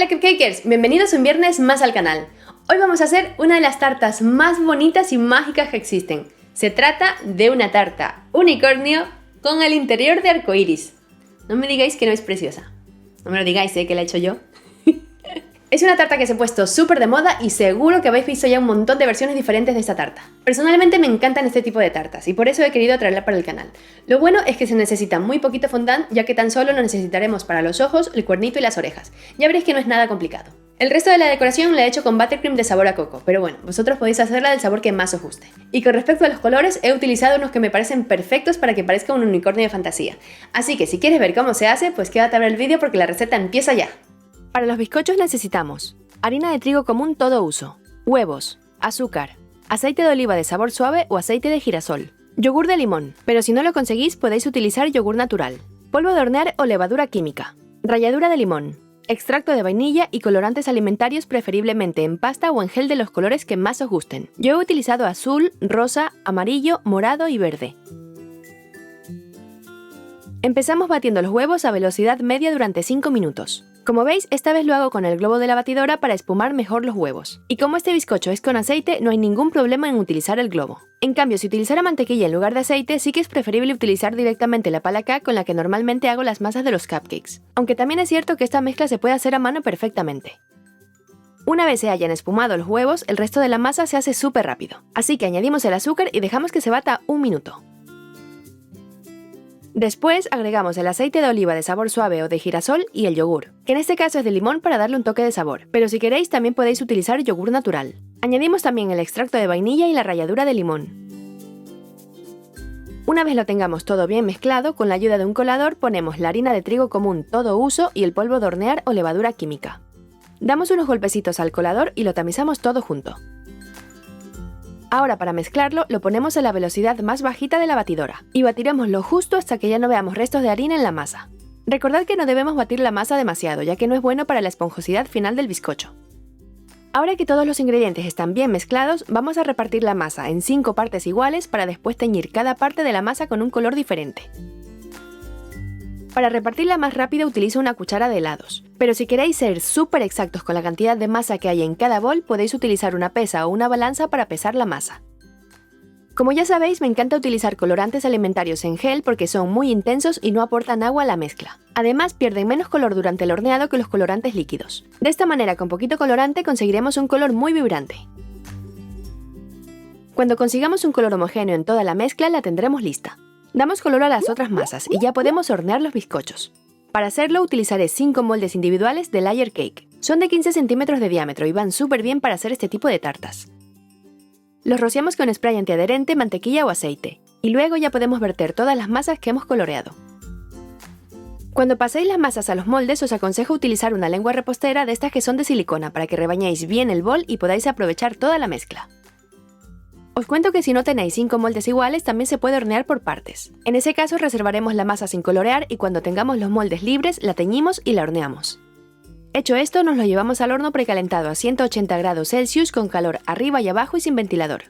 Hola Cupcakers, bienvenidos un viernes más al canal. Hoy vamos a hacer una de las tartas más bonitas y mágicas que existen. Se trata de una tarta unicornio con el interior de arcoiris. No me digáis que no es preciosa. No me lo digáis, que la he hecho yo. Es una tarta que se ha puesto súper de moda y seguro que habéis visto ya un montón de versiones diferentes de esta tarta. Personalmente me encantan este tipo de tartas y por eso he querido traerla para el canal. Lo bueno es que se necesita muy poquito fondant, ya que tan solo lo necesitaremos para los ojos, el cuernito y las orejas. Ya veréis que no es nada complicado. El resto de la decoración la he hecho con buttercream de sabor a coco, pero bueno, vosotros podéis hacerla del sabor que más os guste. Y con respecto a los colores, he utilizado unos que me parecen perfectos para que parezca un unicornio de fantasía. Así que si quieres ver cómo se hace, pues quédate a ver el vídeo porque la receta empieza ya. Para los bizcochos necesitamos harina de trigo común todo uso, huevos, azúcar, aceite de oliva de sabor suave o aceite de girasol, yogur de limón, pero si no lo conseguís podéis utilizar yogur natural, polvo de hornear o levadura química, ralladura de limón, extracto de vainilla y colorantes alimentarios preferiblemente en pasta o en gel de los colores que más os gusten. Yo he utilizado azul, rosa, amarillo, morado y verde. Empezamos batiendo los huevos a velocidad media durante 5 minutos. Como veis, esta vez lo hago con el globo de la batidora para espumar mejor los huevos. Y como este bizcocho es con aceite, no hay ningún problema en utilizar el globo. En cambio, si utilizara mantequilla en lugar de aceite, sí que es preferible utilizar directamente la pala K con la que normalmente hago las masas de los cupcakes. Aunque también es cierto que esta mezcla se puede hacer a mano perfectamente. Una vez se hayan espumado los huevos, el resto de la masa se hace súper rápido. Así que añadimos el azúcar y dejamos que se bata 1 minuto. Después agregamos el aceite de oliva de sabor suave o de girasol y el yogur, que en este caso es de limón para darle un toque de sabor, pero si queréis también podéis utilizar yogur natural. Añadimos también el extracto de vainilla y la ralladura de limón. Una vez lo tengamos todo bien mezclado, con la ayuda de un colador ponemos la harina de trigo común todo uso y el polvo de hornear o levadura química. Damos unos golpecitos al colador y lo tamizamos todo junto. Ahora para mezclarlo lo ponemos a la velocidad más bajita de la batidora y batiremos lo justo hasta que ya no veamos restos de harina en la masa. Recordad que no debemos batir la masa demasiado, ya que no es bueno para la esponjosidad final del bizcocho. Ahora que todos los ingredientes están bien mezclados, vamos a repartir la masa en 5 partes iguales para después teñir cada parte de la masa con un color diferente. Para repartirla más rápido utilizo una cuchara de helados, pero si queréis ser súper exactos con la cantidad de masa que hay en cada bol, podéis utilizar una pesa o una balanza para pesar la masa. Como ya sabéis, me encanta utilizar colorantes alimentarios en gel porque son muy intensos y no aportan agua a la mezcla. Además, pierden menos color durante el horneado que los colorantes líquidos. De esta manera, con poquito colorante conseguiremos un color muy vibrante. Cuando consigamos un color homogéneo en toda la mezcla, la tendremos lista. Damos color a las otras masas y ya podemos hornear los bizcochos. Para hacerlo utilizaré 5 moldes individuales de Layer Cake. Son de 15 centímetros de diámetro y van súper bien para hacer este tipo de tartas. Los rociamos con spray antiadherente, mantequilla o aceite. Y luego ya podemos verter todas las masas que hemos coloreado. Cuando paséis las masas a los moldes os aconsejo utilizar una lengua repostera de estas que son de silicona para que rebañéis bien el bol y podáis aprovechar toda la mezcla. Os cuento que si no tenéis 5 moldes iguales también se puede hornear por partes. En ese caso reservaremos la masa sin colorear y cuando tengamos los moldes libres la teñimos y la horneamos. Hecho esto nos lo llevamos al horno precalentado a 180 grados Celsius con calor arriba y abajo y sin ventilador.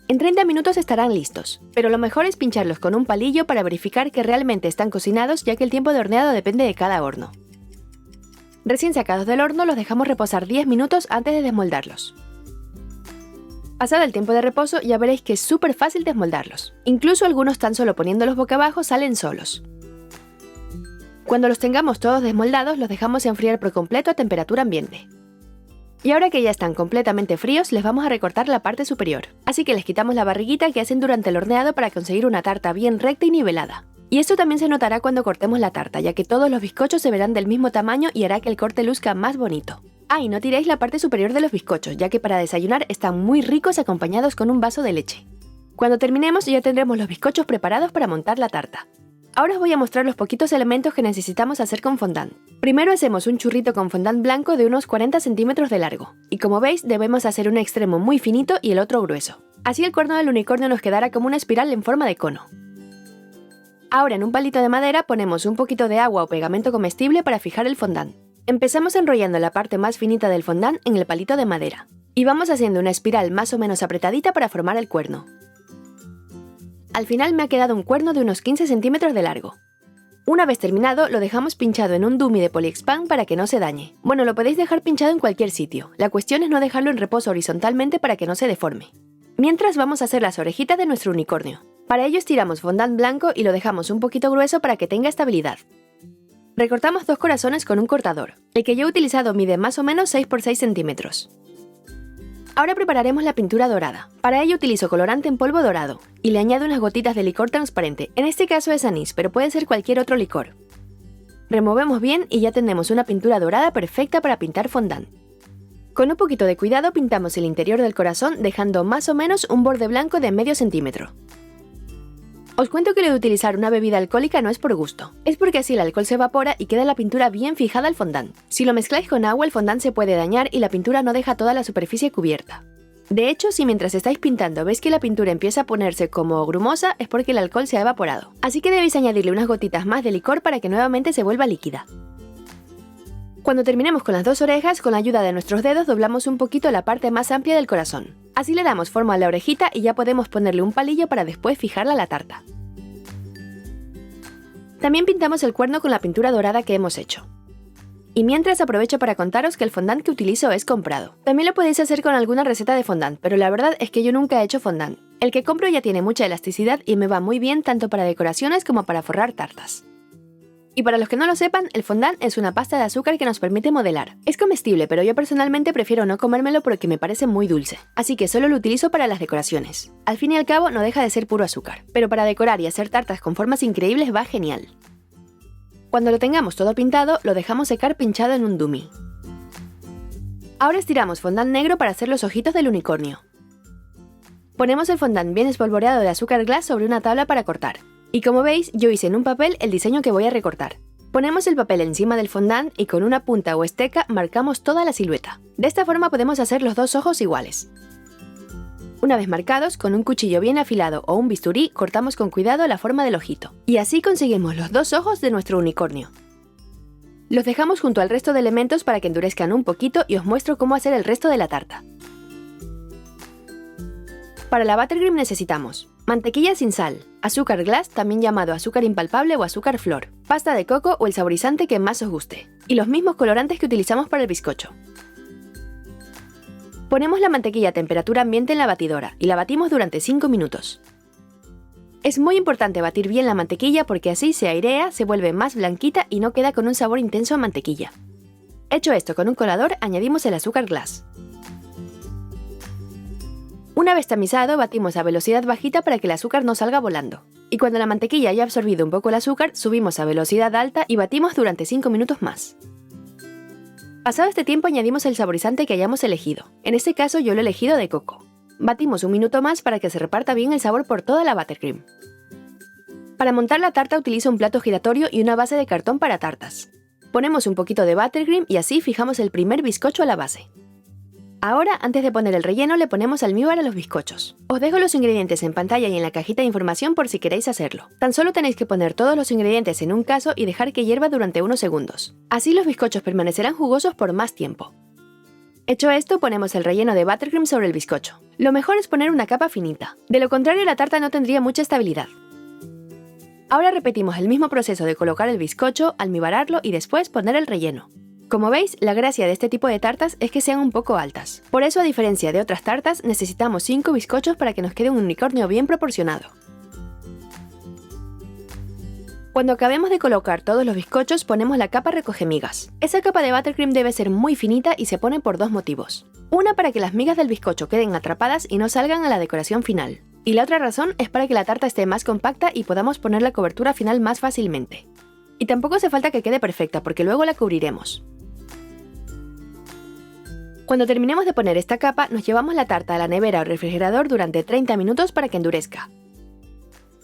En 30 minutos estarán listos, pero lo mejor es pincharlos con un palillo para verificar que realmente están cocinados ya que el tiempo de horneado depende de cada horno. Recién sacados del horno los dejamos reposar 10 minutos antes de desmoldarlos. Pasado el tiempo de reposo ya veréis que es súper fácil desmoldarlos. Incluso algunos tan solo poniéndolos boca abajo salen solos. Cuando los tengamos todos desmoldados los dejamos enfriar por completo a temperatura ambiente. Y ahora que ya están completamente fríos les vamos a recortar la parte superior. Así que les quitamos la barriguita que hacen durante el horneado para conseguir una tarta bien recta y nivelada. Y esto también se notará cuando cortemos la tarta, ya que todos los bizcochos se verán del mismo tamaño y hará que el corte luzca más bonito. Y no tiréis la parte superior de los bizcochos, ya que para desayunar están muy ricos acompañados con un vaso de leche. Cuando terminemos ya tendremos los bizcochos preparados para montar la tarta. Ahora os voy a mostrar los poquitos elementos que necesitamos hacer con fondant. Primero hacemos un churrito con fondant blanco de unos 40 centímetros de largo. Y como veis debemos hacer un extremo muy finito y el otro grueso. Así el cuerno del unicornio nos quedará como una espiral en forma de cono. Ahora en un palito de madera ponemos un poquito de agua o pegamento comestible para fijar el fondant. Empezamos enrollando la parte más finita del fondant en el palito de madera. Y vamos haciendo una espiral más o menos apretadita para formar el cuerno. Al final me ha quedado un cuerno de unos 15 centímetros de largo. Una vez terminado, lo dejamos pinchado en un dummy de Polyexpan para que no se dañe. Bueno, lo podéis dejar pinchado en cualquier sitio. La cuestión es no dejarlo en reposo horizontalmente para que no se deforme. Mientras vamos a hacer las orejitas de nuestro unicornio. Para ello estiramos fondant blanco y lo dejamos un poquito grueso para que tenga estabilidad. Recortamos 2 corazones con un cortador. El que yo he utilizado mide más o menos 6 por 6 centímetros. Ahora prepararemos la pintura dorada. Para ello utilizo colorante en polvo dorado y le añado unas gotitas de licor transparente. En este caso es anís, pero puede ser cualquier otro licor. Removemos bien y ya tenemos una pintura dorada perfecta para pintar fondant. Con un poquito de cuidado pintamos el interior del corazón dejando más o menos un borde blanco de medio centímetro. Os cuento que lo de utilizar una bebida alcohólica no es por gusto, es porque así el alcohol se evapora y queda la pintura bien fijada al fondant. Si lo mezcláis con agua el fondant se puede dañar y la pintura no deja toda la superficie cubierta. De hecho, si mientras estáis pintando veis que la pintura empieza a ponerse como grumosa es porque el alcohol se ha evaporado. Así que debéis añadirle unas gotitas más de licor para que nuevamente se vuelva líquida. Cuando terminemos con las 2 orejas, con la ayuda de nuestros dedos doblamos un poquito la parte más amplia del corazón. Así le damos forma a la orejita y ya podemos ponerle un palillo para después fijarla a la tarta. También pintamos el cuerno con la pintura dorada que hemos hecho. Y mientras aprovecho para contaros que el fondant que utilizo es comprado. También lo podéis hacer con alguna receta de fondant, pero la verdad es que yo nunca he hecho fondant. El que compro ya tiene mucha elasticidad y me va muy bien tanto para decoraciones como para forrar tartas. Y para los que no lo sepan, el fondant es una pasta de azúcar que nos permite modelar. Es comestible, pero yo personalmente prefiero no comérmelo porque me parece muy dulce, así que solo lo utilizo para las decoraciones. Al fin y al cabo no deja de ser puro azúcar, pero para decorar y hacer tartas con formas increíbles va genial. Cuando lo tengamos todo pintado, lo dejamos secar pinchado en un dummy. Ahora estiramos fondant negro para hacer los ojitos del unicornio. Ponemos el fondant bien espolvoreado de azúcar glass sobre una tabla para cortar. Y como veis, yo hice en un papel el diseño que voy a recortar. Ponemos el papel encima del fondant y con una punta o esteca marcamos toda la silueta. De esta forma podemos hacer los 2 ojos iguales. Una vez marcados, con un cuchillo bien afilado o un bisturí, cortamos con cuidado la forma del ojito. Y así conseguimos los 2 ojos de nuestro unicornio. Los dejamos junto al resto de elementos para que endurezcan un poquito y os muestro cómo hacer el resto de la tarta. Para la buttercream necesitamos mantequilla sin sal, azúcar glass, también llamado azúcar impalpable o azúcar flor, pasta de coco o el saborizante que más os guste, y los mismos colorantes que utilizamos para el bizcocho. Ponemos la mantequilla a temperatura ambiente en la batidora y la batimos durante 5 minutos. Es muy importante batir bien la mantequilla porque así se airea, se vuelve más blanquita y no queda con un sabor intenso a mantequilla. Hecho esto con un colador, añadimos el azúcar glass. Una vez tamizado, batimos a velocidad bajita para que el azúcar no salga volando. Y cuando la mantequilla haya absorbido un poco el azúcar, subimos a velocidad alta y batimos durante 5 minutos más. Pasado este tiempo añadimos el saborizante que hayamos elegido. En este caso yo lo he elegido de coco. Batimos 1 minuto más para que se reparta bien el sabor por toda la buttercream. Para montar la tarta utilizo un plato giratorio y una base de cartón para tartas. Ponemos un poquito de buttercream y así fijamos el primer bizcocho a la base. Ahora, antes de poner el relleno, le ponemos almíbar a los bizcochos. Os dejo los ingredientes en pantalla y en la cajita de información por si queréis hacerlo. Tan solo tenéis que poner todos los ingredientes en un caso y dejar que hierva durante unos segundos. Así los bizcochos permanecerán jugosos por más tiempo. Hecho esto, ponemos el relleno de buttercream sobre el bizcocho. Lo mejor es poner una capa finita. De lo contrario, la tarta no tendría mucha estabilidad. Ahora repetimos el mismo proceso de colocar el bizcocho, almibararlo y después poner el relleno. Como veis, la gracia de este tipo de tartas es que sean un poco altas. Por eso, a diferencia de otras tartas, necesitamos 5 bizcochos para que nos quede un unicornio bien proporcionado. Cuando acabemos de colocar todos los bizcochos, ponemos la capa recogemigas. Esa capa de buttercream debe ser muy finita y se pone por 2 motivos. Una, para que las migas del bizcocho queden atrapadas y no salgan a la decoración final. Y la otra razón es para que la tarta esté más compacta y podamos poner la cobertura final más fácilmente. Y tampoco hace falta que quede perfecta porque luego la cubriremos. Cuando terminemos de poner esta capa, nos llevamos la tarta a la nevera o refrigerador durante 30 minutos para que endurezca.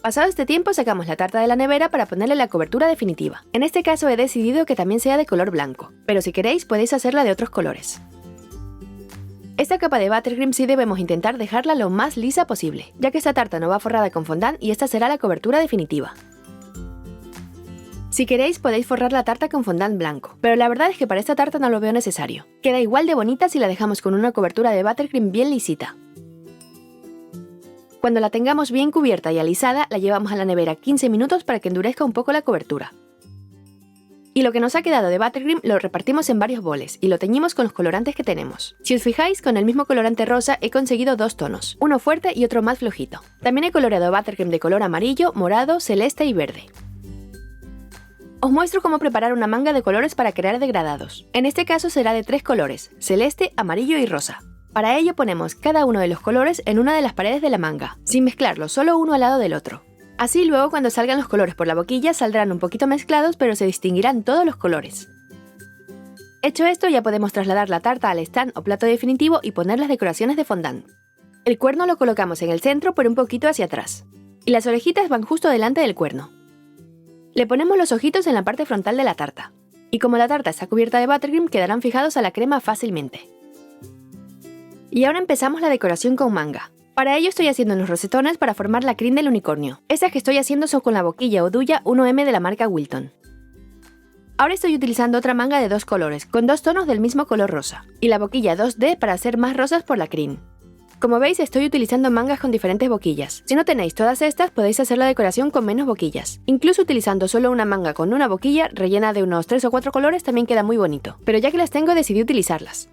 Pasado este tiempo, sacamos la tarta de la nevera para ponerle la cobertura definitiva. En este caso he decidido que también sea de color blanco, pero si queréis podéis hacerla de otros colores. Esta capa de buttercream sí debemos intentar dejarla lo más lisa posible, ya que esta tarta no va forrada con fondant y esta será la cobertura definitiva. Si queréis podéis forrar la tarta con fondant blanco, pero la verdad es que para esta tarta no lo veo necesario. Queda igual de bonita si la dejamos con una cobertura de buttercream bien lisita. Cuando la tengamos bien cubierta y alisada, la llevamos a la nevera 15 minutos para que endurezca un poco la cobertura. Y lo que nos ha quedado de buttercream lo repartimos en varios boles y lo teñimos con los colorantes que tenemos. Si os fijáis, con el mismo colorante rosa he conseguido dos tonos, uno fuerte y otro más flojito. También he coloreado buttercream de color amarillo, morado, celeste y verde. Os muestro cómo preparar una manga de colores para crear degradados. En este caso será de 3 colores, celeste, amarillo y rosa. Para ello ponemos cada uno de los colores en una de las paredes de la manga, sin mezclarlos, solo uno al lado del otro. Así luego cuando salgan los colores por la boquilla saldrán un poquito mezclados, pero se distinguirán todos los colores. Hecho esto, ya podemos trasladar la tarta al stand o plato definitivo y poner las decoraciones de fondant. El cuerno lo colocamos en el centro pero un poquito hacia atrás. Y las orejitas van justo delante del cuerno. Le ponemos los ojitos en la parte frontal de la tarta. Y como la tarta está cubierta de buttercream, quedarán fijados a la crema fácilmente. Y ahora empezamos la decoración con manga. Para ello estoy haciendo unos rosetones para formar la crin del unicornio. Estas que estoy haciendo son con la boquilla o duya 1M de la marca Wilton. Ahora estoy utilizando otra manga de 2 colores, con 2 tonos del mismo color rosa. Y la boquilla 2D para hacer más rosas por la crin. Como veis, estoy utilizando mangas con diferentes boquillas. Si no tenéis todas estas, podéis hacer la decoración con menos boquillas. Incluso utilizando solo una manga con una boquilla rellena de unos 3 o 4 colores también queda muy bonito. Pero ya que las tengo, decidí utilizarlas.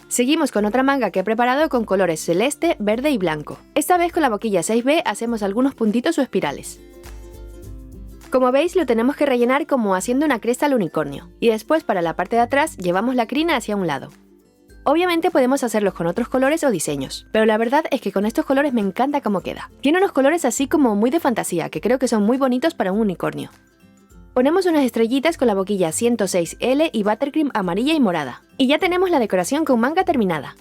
Seguimos con otra manga que he preparado con colores celeste, verde y blanco. Esta vez con la boquilla 6B hacemos algunos puntitos o espirales. Como veis, lo tenemos que rellenar como haciendo una cresta al unicornio. Y después, para la parte de atrás, llevamos la crina hacia un lado. Obviamente podemos hacerlos con otros colores o diseños, pero la verdad es que con estos colores me encanta cómo queda. Tiene unos colores así como muy de fantasía, que creo que son muy bonitos para un unicornio. Ponemos unas estrellitas con la boquilla 106L y buttercream amarilla y morada. Y ya tenemos la decoración con manga terminada.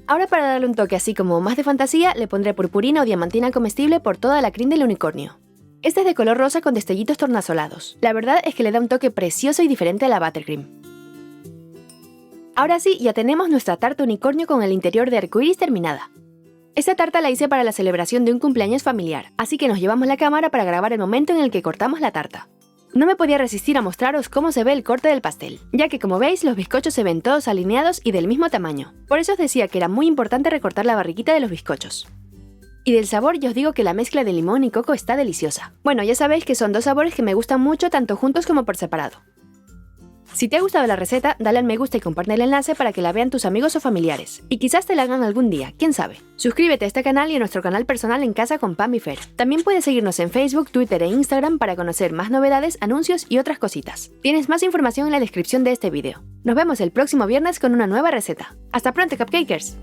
Ahora, para darle un toque así como más de fantasía, le pondré purpurina o diamantina comestible por toda la crin del unicornio. Este es de color rosa con destellitos tornasolados. La verdad es que le da un toque precioso y diferente a la buttercream. Ahora sí, ya tenemos nuestra tarta unicornio con el interior de arcoíris terminada. Esta tarta la hice para la celebración de un cumpleaños familiar, así que nos llevamos la cámara para grabar el momento en el que cortamos la tarta. No me podía resistir a mostraros cómo se ve el corte del pastel, ya que como veis los bizcochos se ven todos alineados y del mismo tamaño. Por eso os decía que era muy importante recortar la barriguita de los bizcochos. Y del sabor yo os digo que la mezcla de limón y coco está deliciosa. Bueno, ya sabéis que son dos sabores que me gustan mucho tanto juntos como por separado. Si te ha gustado la receta, dale al me gusta y comparte el enlace para que la vean tus amigos o familiares. Y quizás te la hagan algún día, quién sabe. Suscríbete a este canal y a nuestro canal personal En Casa con Pam y Fer. También puedes seguirnos en Facebook, Twitter e Instagram para conocer más novedades, anuncios y otras cositas. Tienes más información en la descripción de este vídeo. Nos vemos el próximo viernes con una nueva receta. ¡Hasta pronto, cupcakers!